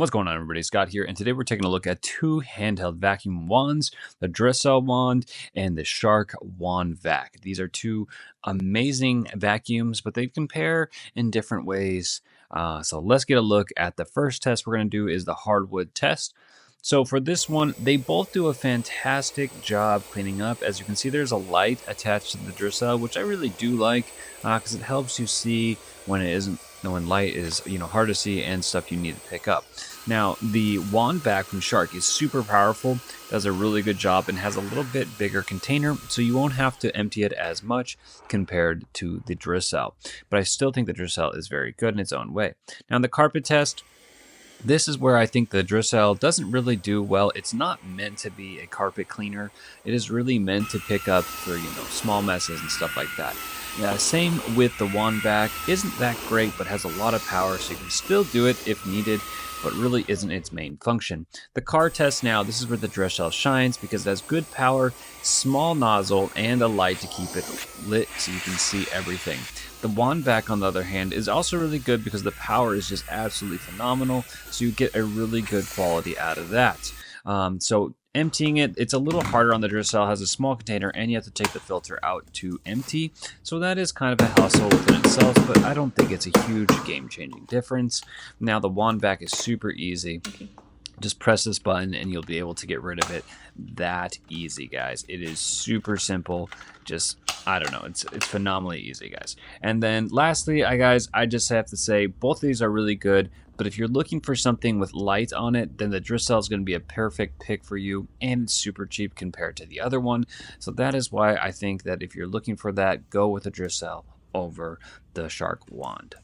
What's going on, everybody? Scott here, and today we're taking a look at two handheld vacuum wands, the Drecell wand and the Shark Wand Vac. These are two amazing vacuums, but they compare in different ways. So let's get a look at the first test we're going to do is the hardwood test. So for this one, they both do a fantastic job cleaning up. As you can see, there's a light attached to the Drecell, which I really do like because it helps you see when it isn't, when light is hard to see and stuff you need to pick up. Now the wand vac from Shark is super powerful, does a really good job, and has a little bit bigger container, so you won't have to empty it as much compared to the Drecell. But I still think the Drecell is very good in its own way. Now in the carpet test, this is where I think the Drecell doesn't really do well. It's not meant to be a carpet cleaner. It is really meant to pick up for, small messes and stuff like that. Yeah, same with the wand vac. Isn't that great, but has a lot of power, so you can still do it if needed, but really isn't its main function. The car test now, this is where the Drecell shines because it has good power, small nozzle, and a light to keep it lit so you can see everything. The wand vac, on the other hand, is also really good because the power is just absolutely phenomenal, so you get a really good quality out of that. So emptying it, it's a little harder on the Drecell. It has a small container, and you have to take the filter out to empty. So that is kind of a hassle within itself, but I don't think it's a huge game-changing difference. Now the wand vac is super easy. Just press this button and you'll be able to get rid of it that easy, guys. It is super simple. Just, I don't know, it's phenomenally easy, guys. And then lastly, guys, I just have to say both of these are really good, but if you're looking for something with light on it, then the Drecell is going to be a perfect pick for you, and it's super cheap compared to the other one. So that is why I think that if you're looking for that, go with the Drecell over the Shark wand.